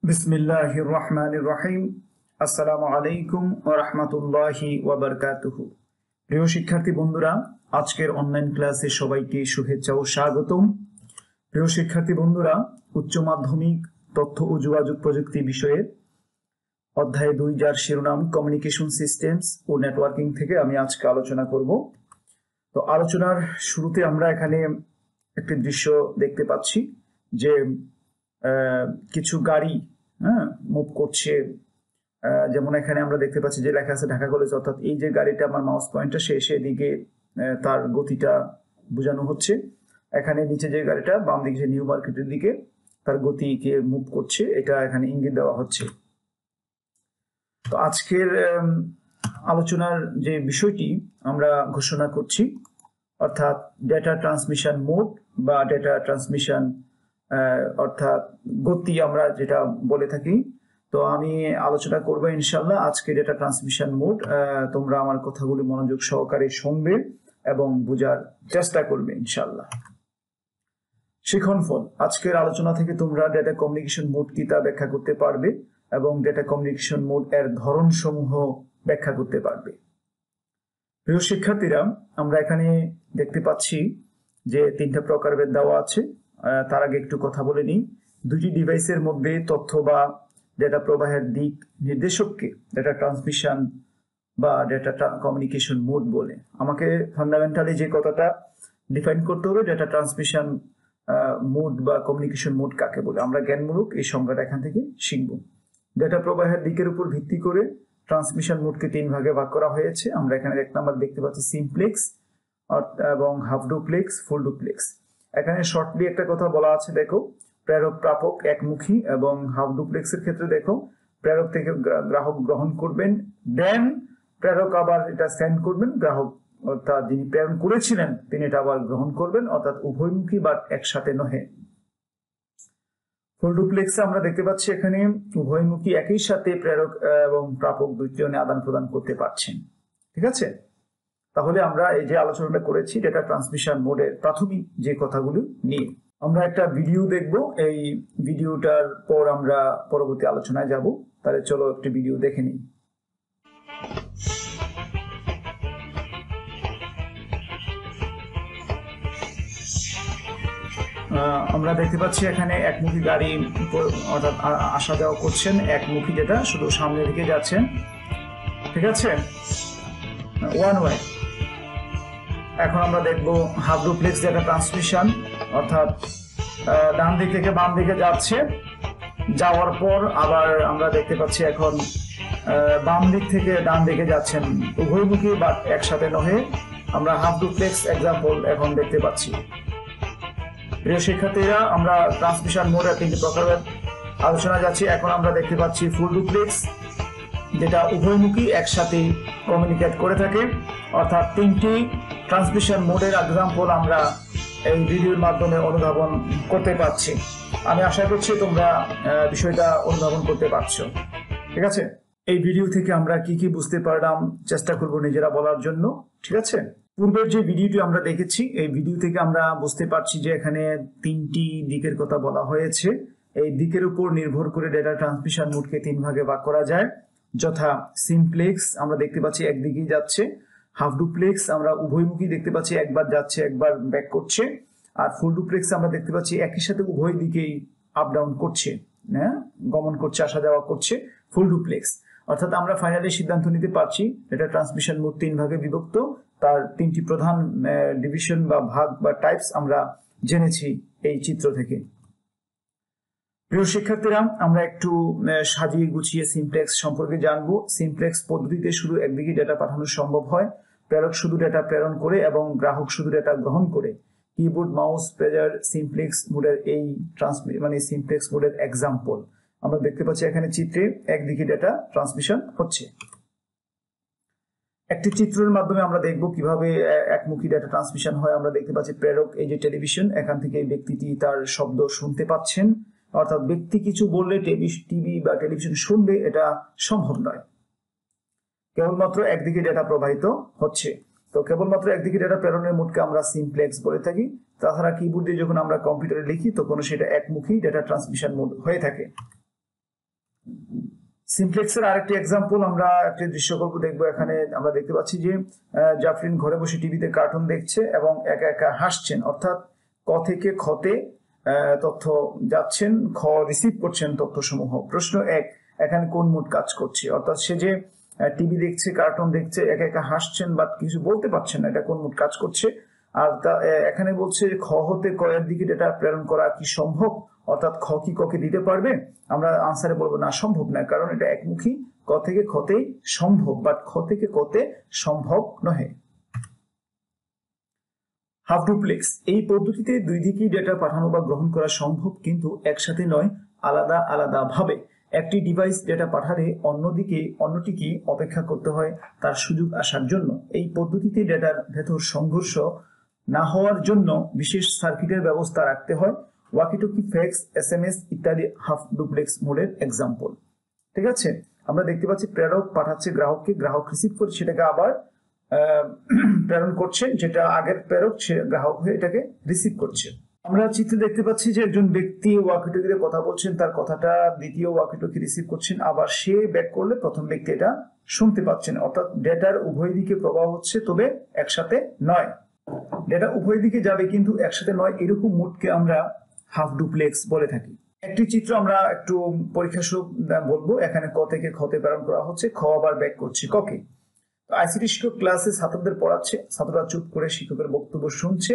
বিসমিল্লাহির রহমানির রহিম। আসসালামু আলাইকুম ওয়া রাহমাতুল্লাহি ওয়া বারাকাতুহু। প্রিয় শিক্ষার্থী বন্ধুরা, আজকের অনলাইন ক্লাসে সবাইকে শুভেচ্ছা ও স্বাগতম। প্রিয় শিক্ষার্থী বন্ধুরা, উচ্চ মাধ্যমিক তথ্য ও যোগাযোগ প্রযুক্তি বিষয়ের অধ্যায় 2 যার শিরোনাম কমিউনিকেশন সিস্টেমস ও নেটওয়ার্কিং থেকে আমি আজকে আলোচনা করব। তো আলোচনার শুরুতে আমরা এখানে একটি দৃশ্য দেখতে পাচ্ছি যে কিছু গাড়ি মুভ করছে। যেমন এখানে আমরা দেখতে পাচ্ছি যে লেখা আছে ঢাকা কলেজ, অর্থাৎ এই যে গাড়িটা আমার মাউস পয়েন্টটা সেদিকে তার গতিটা বোঝানো হচ্ছে। এখানে নিচে যে গাড়িটা বাম দিকে যে নিউ মার্কেটের দিকে তার গতিকে মুভ করছে, এটা এখানে ইঙ্গিত দেওয়া হচ্ছে। তো আজকের আলোচনার যে বিষয়টি আমরা ঘোষণা করছি, অর্থাৎ ডেটা ট্রান্সমিশন মোড বা ডেটা ট্রান্সমিশন অর্থাৎ গতি আমরা যেটা বলে থাকি। তো আমি আলোচনা করবো ইনশাল্লাহ আজকে ডেটা ট্রান্সমিশন মোড। তোমরা আমার কথাগুলি মনোযোগ সহকারে শুনবে এবং বোঝার চেষ্টা করবে ইনশাল্লাহ। শিখন ফল, আজকের আলোচনা থেকে তোমরা ডেটা কমিউনিকেশন মোড কি তা ব্যাখ্যা করতে পারবে এবং ডেটা কমিউনিকেশন মোড এর ধরন সমূহ ব্যাখ্যা করতে পারবে। প্রিয় শিক্ষার্থীরা, আমরা এখানে দেখতে পাচ্ছি যে 3টা প্রকারভেদ দেওয়া আছে। তার আগে একটু কথা বলে নিই। দুটি ডিভাইসের মধ্যে তথ্য বা ডেটা প্রবাহের দিক নির্দেশককে ডেটা ট্রান্সমিশন বা ডেটা কমিউনিকেশন মোড বলে। আমাকে ফান্ডামেন্টালি যে কথাটা ডিফাইন করতে হবে, ডেটা ট্রান্সমিশন মোড বা কমিউনিকেশন মোড কাকে বলে, আমরা জ্ঞানমূলক এই সংজ্ঞাটা এখান থেকে শিখব। ডেটা প্রবাহের দিকের উপর ভিত্তি করে ট্রান্সমিশন মোডকে 3 ভাগে ভাগ করা হয়েছে। আমরা এখানে 1 নাম্বার দেখতে পাচ্ছি সিমপ্লেক্স এবং হাফ ডুপ্লেক্স, ফুল ডুপ্লেক্স। এখানে শর্টলি একটা কথা বলা আছে, দেখো প্রেরক প্রাপক একমুখী, এবং হাফ ডুপ্লেক্সের ক্ষেত্রে দেখো প্রেরক থেকে গ্রাহক গ্রহণ করবেন, দেন প্রেরক আবার এটা সেন্ড করবেন, গ্রাহক অর্থাৎ যিনি প্রেরণ করেছিলেন তিনি এটা আবার গ্রহণ করবেন, অর্থাৎ উভয়মুখী বা একসাথে নহে। ফুল ডুপ্লেক্সে আমরা দেখতে পাচ্ছি এখানে উভয়মুখী একই সাথে প্রেরক এবং প্রাপক দুইজনে আদান প্রদান করতে পারছেন। ঠিক আছে, তাহলে আমরা এই যে আলোচনাটা করেছি ডেটা ট্রান্সমিশন মোডের প্রাথমিক যে কথাগুলো নিয়ে, আমরা একটা ভিডিও দেখব। এই ভিডিওটার পর আমরা পরবর্তী আলোচনায় যাব। তাহলে চলো একটি ভিডিও দেখে নিই। আমরা দেখতে পাচ্ছি এখানে একমুখী গাড়ি অর্থাৎ আসা যাওয়া করছেন, একমুখী যেটা শুধু সামনের দিকে যাচ্ছেন। ঠিক আছে, ওয়ান ওয়ে। এখন আমরা দেখব হাফ ডুপ্লেক্স ডেটা ট্রান্সমিশন, অর্থাৎ ডান দিক থেকে বাম দিকে যাচ্ছে, যাওয়ার পর আবার আমরা দেখতে পাচ্ছি এখন বাম দিক থেকে ডান দিকে যাচ্ছেন, উভয়মুখী বা একসাথে নহে। আমরা হাফ ডুপ্লেক্স এক্সাম্পল এখন দেখতে পাচ্ছি। প্রিয় শিক্ষার্থীরা, আমরা ট্রান্সমিশন মোডের 3টি প্রকারের আলোচনা যাচ্ছি। এখন আমরা দেখতে পাচ্ছি ফুল ডুপ্লেক্স, যেটা উভয়মুখী একসাথে কমিউনিকেট করে থাকে, অর্থাৎ 3টি ট্রান্সমিশন মোডের এক্সাম্পল আমরা এই ভিডিওর মাধ্যমে অনুধাবন করতে পারছি। আমি আশা করছি তোমরা বিষয়টা অনুধাবন করতে পারছো। ঠিক আছে, এই ভিডিও থেকে আমরা কি কি বুঝতে পারলাম চেষ্টা করব নিজেরা বলার জন্য। ঠিক আছে, পূর্বের যে ভিডিওটি আমরা দেখেছি, এই ভিডিও থেকে আমরা বুঝতে পারছি যে এখানে 3টি দিকের কথা বলা হয়েছে। এই দিকের উপর নির্ভর করে ডেটা ট্রান্সমিশন মোডকে 3 ভাগে ভাগ করা যায়, যথা সিমপ্লেক্স আমরা দেখতে পাচ্ছি একদিকেই যাচ্ছে, হাফ ডুপ্লেক্স আমরা উভয়মুখী দেখতে পাচ্ছি একবার যাচ্ছে একবার ব্যাক করছে, আর ফুল ডুপ্লেক্স আমরা দেখতে পাচ্ছি একই সাথে উভয় দিকেই আপ ডাউন করছে, গমন করছে, আসা যাওয়া করছে, ফুল ডুপ্লেক্স। অর্থাৎ আমরা ফাইনালি সিদ্ধান্ত নিতে পারছি এটা ট্রান্সমিশন মোড 3 ভাগে বিভক্ত। তার 3টি প্রধান ডিভিশন বা ভাগ বা টাইপস আমরা জেনেছি এই চিত্র থেকে। প্রিয় শিক্ষার্থীরা, আমরা একটু সাজিয়ে গুছিয়ে সিমপ্লেক্স সম্পর্কে জানবো। সিমপ্লেক্স পদ্ধতিতে শুধু একদিকে ডেটা পাঠানো সম্ভব হয়, প্রেরক শুধু ডেটা প্রেরণ করে এবং গ্রাহক শুধু ডেটা গ্রহণ করে। কিবোর্ড, মাউস, পেজার সিমপ্লেক্স মোডের এই সিমপ্লেক্স মোডের এক্সাম্পল আমরা দেখতে পাচ্ছি এখানে চিত্রে একদিকে ডেটা ট্রান্সমিশন হচ্ছে। একটি চিত্রের মাধ্যমে আমরা দেখব কিভাবে একমুখী ডেটা ট্রান্সমিশন হয়। আমরা দেখতে পাচ্ছি প্রেরক এই যে টেলিভিশন, এখান থেকে ব্যক্তিটি তার শব্দ শুনতে পাচ্ছেন, অর্থাৎ ব্যক্তি কিছু বললে টিভি বা টেলিভিশন শুনবে, এটা সম্ভব নয়, কেবলমাত্র একদিকে ডেটা প্রবাহিত হচ্ছে। তো কেবলমাত্র একদিকে ডেটা প্রেরণের মোডকে আমরা সিমপ্লেক্স বলে থাকি। তাছাড়া কিবোর্ড দিয়ে যখন আমরা কম্পিউটারে লিখি তখন সেটা একমুখী ডেটা ট্রান্সমিশন মোড হয়ে থাকে। সিমপ্লেক্সের আরেকটি এক্সাম্পল, আমরা একটি দৃশ্যকল্প দেখবো। এখানে আমরা দেখতে পাচ্ছি যে জাফরিন ঘরে বসে টিভিতে কার্টুন দেখছে এবং একা একা হাসছেন, অর্থাৎ ক থেকে খতে তথ্য যাচ্ছেন, খ রিসিভ করছেন তথ্যসমূহ। প্রশ্ন 1, এখানে কোন মুড কাজ করছে? অর্থাৎ সে যে টিভি দেখছে, কার্টুন দেখছে, একা একা হাসছেন বা কিছু বলতে পারছেন না, এটা কোন মুড কাজ করছে? আর এখানে বলছে খ হতে ক এর দিকে ডেটা প্রেরণ করা কি সম্ভব? অর্থাৎ খ কি ক কে দিতে পারবে? আমরা আনসারে বলবো না, সম্ভব না, কারণ এটা একমুখী, ক থেকে খতেই সম্ভব, বাট খ থেকে কতে সম্ভব নহে। হাফ ডুপ্লেক্স, এই পদ্ধতিতে দুই দিকেই ডেটা পাঠানো বা গ্রহণ করা সম্ভব, কিন্তু একসাথে নয়, আলাদা আলাদা ভাবে। একটি ডিভাইস ডেটা পাঠালে অন্যটিকে অপেক্ষা করতে হয় তার সুযোগ আসার জন্য। এই পদ্ধতিতে ডেটার ভেতর সংঘর্ষ না হওয়ার জন্য বিশেষ সার্কিটের ব্যবস্থা রাখতে হয়। ওয়াকিটকি, ফ্যাক্স, এসএমএস ইত্যাদি হাফ ডুপ্লেক্স মোডের এক্সাম্পল। ঠিক আছে, আমরা দেখতে পাচ্ছি প্রেরক পাঠাচ্ছে গ্রাহককে, গ্রাহক রিসিভ করে সেটাকে আবার প্রেরণ করছে, যেটা আগের প্রেরক সে গ্রাহক হয়ে এটাকে রিসিভ করছে। আমরা চিত্রে দেখতে পাচ্ছি যে একজন ব্যক্তি ওয়াকিটকিতে কথা বলছেন, তার কথাটা দ্বিতীয় ওয়াকিটকি রিসিভ করছেন, আবার সে ব্যাক করলে প্রথম ব্যক্তি এটা শুনতে পাচ্ছেন। অর্থাৎ ডেটার উভয় দিকে প্রবাহ হচ্ছে, তবে একসাথে নয়। ডেটা উভয় দিকে যাবে কিন্তু একসাথে নয়, এরকম মোডকে আমরা হাফ ডুপ্লেক্স বলে থাকি। একটি চিত্র আমরা একটু পরীক্ষা স্বরূপ বলবো। এখানে ক থেকে খতে প্রেরণ করা হচ্ছে, খ আবার ব্যাক করছে ককে। আইসিটি শিক্ষক ক্লাসে ছাত্রদের পড়াচ্ছে, ছাত্ররা চুপ করে শিক্ষকের বক্তব্য শুনছে।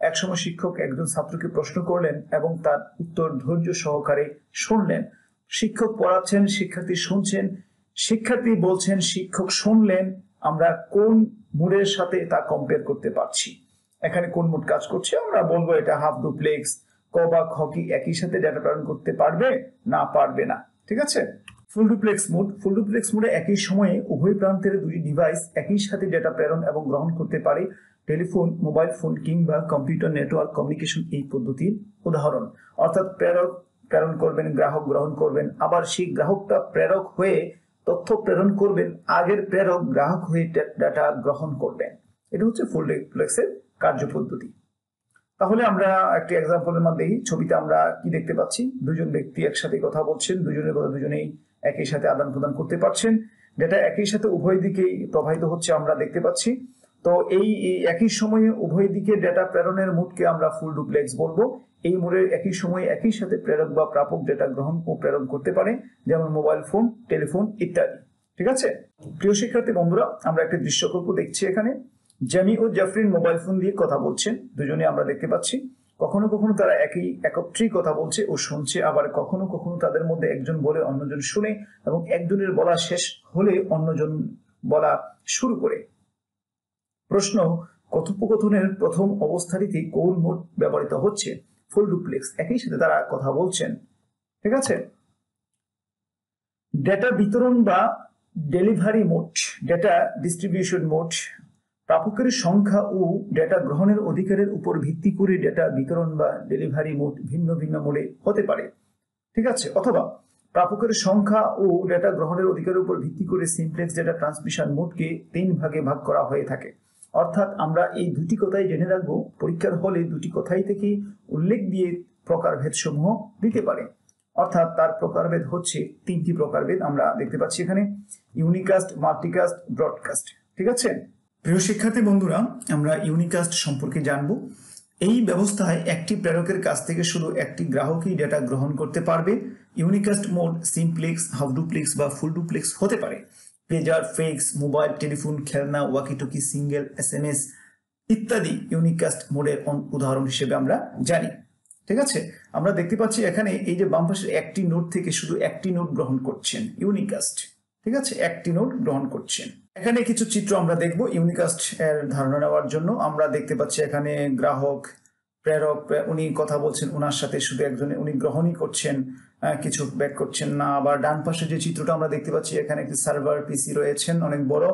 একসময় শিক্ষক একজন ছাত্রকে প্রশ্ন করলেন এবং তার উত্তর ধৈর্য সহকারে শুনলেন। শিক্ষক পড়াচ্ছেন, শিক্ষার্থী শুনছেন, শিক্ষার্থী বলছেন, শিক্ষক শুনলেন। আমরা কোন মুডের সাথে তা কম্পেয়ার করতে পারছি? এখানে কোন মুড কাজ করছে? আমরা বলবো এটা হাফ ডুপ্লেক্স। ক বা খ কি একই সাথে ডেটা প্রেরণ করতে পারবে? না, পারবে না। ঠিক আছে। Full duplex mode, full duplex মোডে একই সময়ে উভয় প্রান্তের দুটি ডিভাইস একই সাথে ডেটা প্রেরণ এবং গ্রহণ করতে পারে। টেলিফোন, মোবাইল ফোন কিংবা কম্পিউটার নেটওয়ার্ক কমিউনিকেশন এই পদ্ধতির উদাহরণ। অর্থাৎ প্রেরক প্রেরণ করবেন, গ্রাহক গ্রহণ করবেন, আবার সেই গ্রাহকটা প্রেরক হয়ে তথ্য প্রেরণ করবেন, আগের প্রেরক গ্রাহক হয়ে ডেটা গ্রহণ করবেন। এটা হচ্ছে ফুল ডুপ্লেক্সের কার্যপদ্ধতি। তাহলে আমরা একটি এক্সাম্পলের মধ্যে দেখি। ছবিতে আমরা কি দেখতে পাচ্ছি? দুজন ব্যক্তি একসাথে কথা বলছেন, দুজনের কথা দুজনেই একই সাথে আদান প্রদান করতে পারছেন, ডেটা একই সাথে উভয় দিকেই প্রবাহিত হচ্ছে আমরা দেখতে পাচ্ছি। তো এই একই সময়ে উভয় দিকে ডেটা প্রেরণের মোডকে আমরা ফুল ডুপ্লেক্স বলবো। এই মোডে একই সময়ে একই সাথে প্রেরক বা প্রাপক ডেটা গ্রহণ ও প্রেরণ করতে পারে, যেমন মোবাইল ফোন, টেলিফোন ইত্যাদি। ঠিক আছে প্রিয় শিক্ষার্থী বন্ধুরা, আমরা একটি দৃশ্যকল্প দেখছি। এখানে জ্যামি ও জাফরিন মোবাইল ফোন দিয়ে কথা বলছেন, দুজনে আমরা দেখতে পাচ্ছি। কখনো কখনো তারা একত্রেই কথা বলছে ও শুনছে, আবার কখনো কখনো তাদের মধ্যে একজন বলে অন্যজন শুনে এবং একজনের বলা শেষ হলে অন্যজন বলা শুরু করে। প্রশ্ন, কথোপকথনের প্রথম অবস্থাটিতে কোন মোড ব্যবহৃত হচ্ছে? ফুল ডুপ্লেক্স, একই সাথে তারা কথা বলছেন। ঠিক আছে। ডেটা বিতরণ বা delivery mode, data distribution mode, প্রাপকের সংখ্যা ও ডেটা গ্রহণের অধিকারের উপর ভিত্তি করে ডেটা বিতরণ বা ডেলিভারি মোড ভিন্ন ভিন্ন মোডে হতে পারে। ঠিক আছে। অথবা প্রাপকের সংখ্যা ও ডেটা গ্রহণের অধিকারের উপর ভিত্তি করে সিমপ্লেক্স ডেটা ট্রান্সমিশন মোডকে 3 ভাগে ভাগ করা হয়ে থাকে। অর্থাৎ আমরা এই দুটি কথাই জেনে রাখবো, পরীক্ষার হলে দুটি কথাই থেকে উল্লেখ দিয়ে প্রকারভেদ সমূহ দিতে পারে। অর্থাৎ তার প্রকারভেদ হচ্ছে 3টি প্রকারভেদ আমরা দেখতে পাচ্ছি এখানে: ইউনিকাস্ট, মাল্টিকাস্ট, ব্রডকাস্ট। ঠিক আছে। প্রিয় শিক্ষার্থী বন্ধুরা, আমরা ইউনিকাস্ট সম্পর্কে জানবো। এই ব্যবস্থায় একটি প্রেরকের কাছ থেকে শুধু একটি গ্রাহকই ডেটা গ্রহণ করতে পারবে। Unicast mode simplex, half duplex বা ফুল ডুপ্লেক্স হতে পারে। পেজার, ফেক্স, মোবাইল, টেলিফোন, খেলনা, ওয়াকিটকি, সিঙ্গেল, এসএমএস ইত্যাদি ইউনিকাস্ট মোডের উদাহরণ হিসেবে আমরা জানি। ঠিক আছে। আমরা দেখতে পাচ্ছি এখানে এই যে বাম পাশের একটি নোড থেকে শুধু একটি নোড গ্রহণ করছেন, ইউনিকাস্ট। ঠিক আছে, একটি নোড গ্রহণ করছেন। এখানে কিছু চিত্র আমরা দেখব ইউনিকাস্ট এর ধারণা নেওয়ার জন্য। আমরা দেখতে পাচ্ছি এখানে গ্রাহক, প্রেরক, উনি কথা বলছেন, ওনার সাথে শুধু একজনে উনি গ্রহণই করছেন, কিছু ব্যাক করছেন না। আবার ডান পাশে যে চিত্রটা আমরা দেখতে পাচ্ছি, এখানে একটি সার্ভার পিসি রয়েছেন অনেক বড়,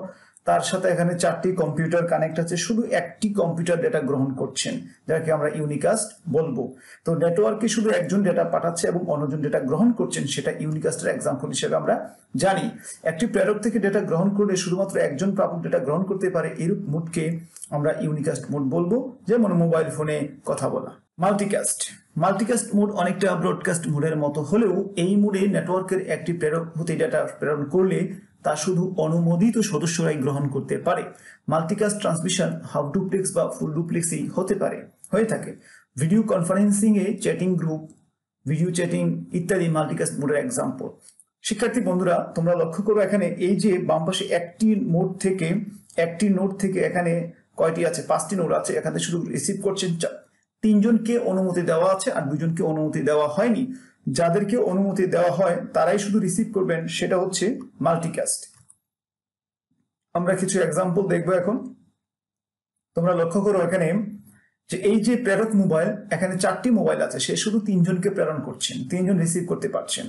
তার সাথে এখানে 4টি কম্পিউটার কানেক্ট আছে, শুধু একটি কম্পিউটার ডেটা গ্রহণ করছেন, যাকে আমরা ইউনিকাস্ট বলবো। তো নেটওয়ার্কে শুধু একজন ডেটা পাঠাচ্ছে এবং অন্যজন ডেটা গ্রহণ করছেন, সেটা ইউনিকাস্টের এক্সাম্পল হিসেবে আমরা জানি। একটি প্রেরক থেকে ডেটা গ্রহণ করলে শুধুমাত্র একজন প্রাপক ডেটা গ্রহণ করতে পারে, এরূপ মোডকে আমরা ইউনিকাস্ট মোড বলবো, যেমন মোবাইল ফোনে কথা বলা। মাল্টিকাস্ট, মাল্টিকাস্ট মোড অনেকটা ব্রডকাস্ট মোডের মতো হলেও এই মোডে নেটওয়ার্কের একটি প্রেরক হতে ডেটা প্রেরণ করলে তা শুধু অনুমোদিত সদস্যরাই গ্রহণ করতে পারে। মাল্টিকাস্ট ট্রান্সমিশন হাফ ডুপ্লেক্স বা ফুল ডুপ্লেক্সই হয়ে থাকে। ভিডিও কনফারেন্সিং এ চ্যাটিং গ্রুপ, ভিডিও চ্যাটিং ইত্যাদি মাল্টিকাস্ট মোডের এক্সাম্পল। শিক্ষার্থী বন্ধুরা, তোমরা লক্ষ্য করো এখানে এই যে বাম পাশে একটি নোড থেকে এখানে কয়টি আছে? 5টি নোড আছে। এখানে শুধু রিসিভ করছেন 3জনকে অনুমতি দেওয়া আছে আর 2জনকে অনুমতি দেওয়া হয়নি। যাদেরকে অনুমতি দেওয়া হয় তারাই শুধু রিসিভ করবেন, সেটা হচ্ছে মাল্টিকাস্ট। আমরা কিছু এক্সাম্পল দেখবো এখন। তোমরা লক্ষ্য করো এখানে যে এই যে প্রেরক মোবাইল, এখানে 4টি মোবাইল আছে, সে শুধু 3জনকে প্রেরণ করছেন, 3জন রিসিভ করতে পারছেন।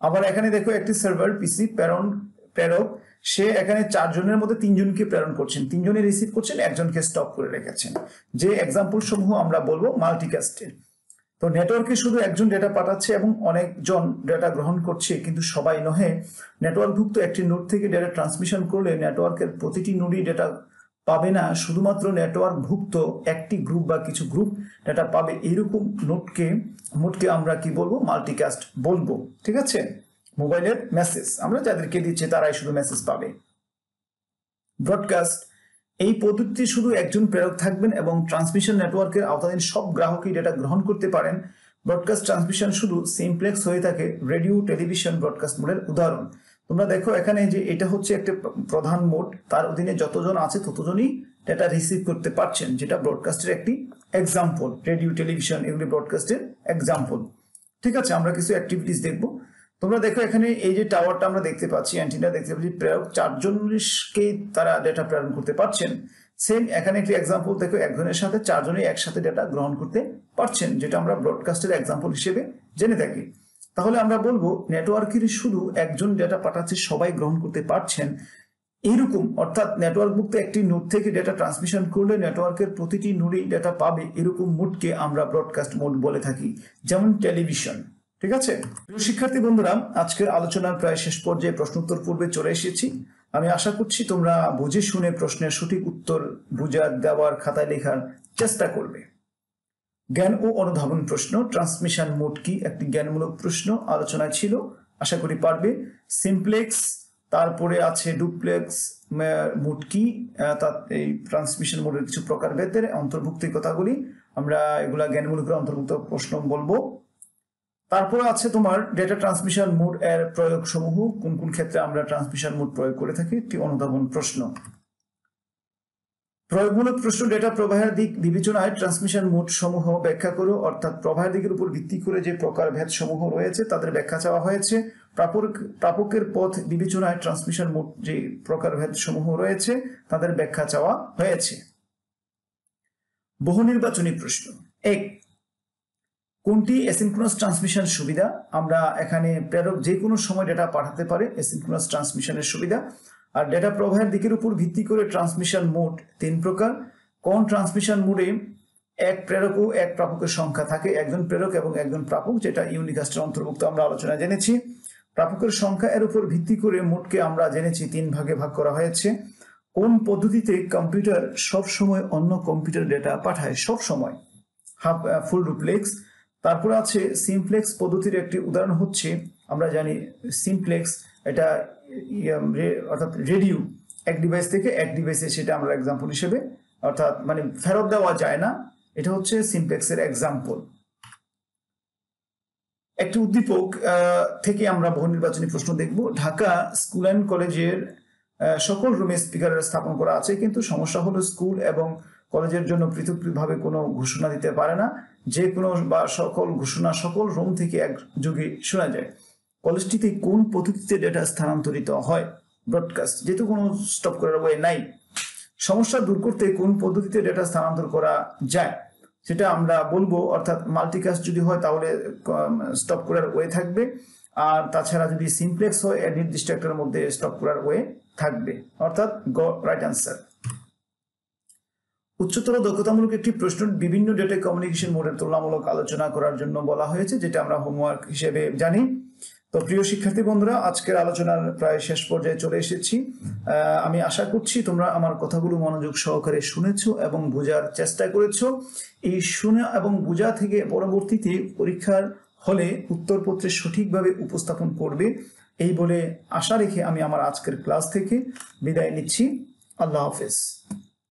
আবার এখানে দেখো একটি সার্ভার পিসি প্রেরক, সে এখানে 4জনের মধ্যে 3জনকে প্রেরণ করছেন, 3জনে রিসিভ করছেন, 1জনকে স্টপ করে রেখেছেন। যে এক্সাম্পল সমূহ আমরা বলবো মাল্টিকাস্টের। তো নেটওয়ার্কে শুধু একজন ডেটা পাঠাচ্ছে এবং অনেকজন ডেটা গ্রহণ করছে, কিন্তু সবাই নহে। নেটওয়ার্কভুক্ত একটি নোড থেকে ডেটা ট্রান্সমিশন করলে নেটওয়ার্কের প্রতিটি নোডই ডেটা পাবে না, শুধুমাত্র নেটওয়ার্কভুক্ত একটি গ্রুপ বা কিছু গ্রুপ ডেটা পাবে। এইরকম মোডকে আমরা কি বলবো? মাল্টিকাস্ট বলবো। ঠিক আছে? মোবাইলের মেসেজ আমরা যাদেরকে দিচ্ছে তারাই শুধু মেসেজ পাবে। ব্রডকাস্ট, এই পদ্ধতিতে শুধু একজন প্রেরক থাকবেন এবং ট্রান্সমিশন নেটওয়ার্কের আওতাধীন সব গ্রাহকই ডেটা গ্রহণ করতে পারেন। ব্রডকাস্ট ট্রান্সমিশন শুধু সিমপ্লেক্স হয়ে থাকে রেডিও টেলিভিশন ব্রডকাস্ট মোডের উদাহরণ। তোমরা দেখো এখানে যে এটা হচ্ছে একটা প্রধান মোড, তার অধীনে যতজন আছে ততজনই ডেটা রিসিভ করতে পারছেন, যেটা ব্রডকাস্টের একটি এক্সাম্পল। রেডিও টেলিভিশন এগুলি ব্রডকাস্টের এক্সাম্পল। ঠিক আছে, আমরা কিছু অ্যাক্টিভিটিস দেখবো। তোমরা দেখো এখানে এই যে টাওয়ারটা আমরা দেখতে পাচ্ছি, অ্যান্টিনা দেখতে পাচ্ছি, প্রেরক 4জনকে তারা ডেটা প্রেরণ করতে পারছেন। সেম এখানে একটি এক্সাম্পল দেখো, একজনের সাথে 4জনই একসাথে ডেটা গ্রহণ করতে পারছেন, যেটা আমরা ব্রডকাস্টের এক্সাম্পল হিসেবে জেনে থাকি। তাহলে আমরা বলবো নেটওয়ার্কের শুধু একজন ডেটা পাঠাচ্ছে, সবাই গ্রহণ করতে পারছেন এইরকম, অর্থাৎ নেটওয়ার্কভুক্ত একটি নোড থেকে ডেটা ট্রান্সমিশন করলে নেটওয়ার্কের প্রতিটি নোডেই ডেটা পাবে, এরকম মোডকে আমরা ব্রডকাস্ট মোড বলে থাকি, যেমন টেলিভিশন। ঠিক আছে প্রিয় শিক্ষার্থী বন্ধুরা, আজকের আলোচনার প্রায় শেষ পর্যায়ে প্রশ্নোত্তর পূর্বে চলে এসেছি। আমি আশা করছি তোমরা বুঝে শুনে প্রশ্নের সঠিক উত্তর দেওয়ার খাতায় লেখার চেষ্টা করবে। জ্ঞান ও অনুধাবন প্রশ্ন, ট্রান্সমিশন মোড কি? একটি জ্ঞানমূলক প্রশ্ন আলোচনায় ছিল, আশা করি পারবে। সিমপ্লেক্স, তারপরে আছে ডুপ্লেক্স মোড কি, এই ট্রান্সমিশন মোডের কিছু প্রকারভেদের অন্তর্ভুক্ত কথাগুলি আমরা এগুলা জ্ঞানমূলকের অন্তর্ভুক্ত প্রশ্ন বলবো। তারপরে আছে তোমার ডেটা ট্রান্সমিশন মোড এর প্রয়োগ সমূহ, কোন কোন ক্ষেত্রে আমরা ট্রান্সমিশন মোড প্রয়োগ করে থাকি, একটি অনুধাবন প্রশ্ন। প্রয়োগমূলক প্রশ্ন, ডেটা প্রবাহের দিক বিবেচনায় ট্রান্সমিশন মোড সমূহ ব্যাখ্যা করো, অর্থাৎ প্রবাহের দিকের উপর ভিত্তি করে যে প্রকারভেদ সমূহ রয়েছে তাদের ব্যাখ্যা চাওয়া হয়েছে। প্রাপকের পথ বিবেচনায় ট্রান্সমিশন মোড যে প্রকারভেদ সমূহ রয়েছে তাদের ব্যাখ্যা চাওয়া হয়েছে। বহু নির্বাচনী প্রশ্ন। 1, কোনটি অ্যাসিনক্রোনাস ট্রান্সমিশন সুবিধা? আমরা এখানে প্রেরক যে কোনো সময় ডেটা পাঠাতে পারে, অ্যাসিনক্রোনাস ট্রান্সমিশনের সুবিধা। আর ডেটা প্রবাহের দিকের উপর ভিত্তি করে ট্রান্সমিশন মোড 3 প্রকার। কোন ট্রান্সমিশন মোডে এক প্রেরক ও এক প্রাপকের সংখ্যা থাকে, একজন প্রেরক এবং একজন প্রাপক, যেটা ইউনিকাস্টের অন্তর্ভুক্ত আমরা আলোচনা জেনেছি। প্রাপকের সংখ্যা এর উপর ভিত্তি করে মোডকে আমরা জেনেছি 3 ভাগে ভাগ করা হয়েছে। কোন পদ্ধতিতে কম্পিউটার সব সময় অন্য কম্পিউটার ডেটা পাঠায়? সব সময়, ফুল ডুপ্লেক্স। তারপরে আছে সিমপ্লেক্স পদ্ধতির একটি উদাহরণ হচ্ছে, আমরা জানি সিমপ্লেক্স এটা অর্থাৎ রেডিও এক ডিভাইস থেকে এক ডিভাইসে, সেটা আমরা এক্সাম্পল হিসেবে, অর্থাৎ মানে ফেরত দেওয়া যায় না, এটা হচ্ছে সিমপ্লেক্সের এক্সাম্পল। একটি উদ্দীপক থেকে আমরা বহু নির্বাচনী প্রশ্ন দেখব। ঢাকা স্কুল অ্যান্ড কলেজের সকল রুমে স্পিকার স্থাপন করা আছে, কিন্তু সমস্যা হলো স্কুল এবং কলেজের জন্য পৃথকভাবে কোনো ঘোষণা দিতে পারে না। যে কোনো বা সকল ঘোষণা সকল রুম থেকে একযোগে শোনা যায়। কলেজটিতে কোন পদ্ধতিতে ডেটা স্থানান্তরিত হয়? ব্রডকাস্ট, যেহেতু কোনো স্টপ করার ওয়ে নাই। সমস্যা দূর করতে কোন পদ্ধতিতে ডেটা স্থানান্তর করা যায় সেটা আমরা বলবো, অর্থাৎ মাল্টিকাস্ট যদি হয় তাহলে স্টপ করার ওয়ে থাকবে, আর তাছাড়া যদি সিমপ্লেক্স হয় নির্দিষ্ট একটার মধ্যে স্টপ করার ওয়ে থাকবে, অর্থাৎ রাইট আনসার। উচ্চতর দক্ষতামূলক একটি প্রশ্ন, বিভিন্ন ডেটা কমিউনিকেশন মোডের তুলনামূলক আলোচনা করার জন্য বলা হয়েছে, যেটা আমরা হোমওয়ার্ক হিসেবে জানি। তো প্রিয় শিক্ষার্থী বন্ধুরা, আজকের আলোচনার প্রায় শেষ পর্যায়ে চলে এসেছি। আমি আশা করছি তোমরা আমার কথাগুলো মনোযোগ সহকারে শুনেছো এবং বোঝার চেষ্টা করেছো। এই শুনে এবং বোঝা থেকে পরবর্তীতে পরীক্ষার হলে উত্তরপত্রে সঠিকভাবে উপস্থাপন করবে, এই বলে আশা রেখে আমি আমার আজকের ক্লাস থেকে বিদায় নিচ্ছি। আল্লাহ হাফেজ।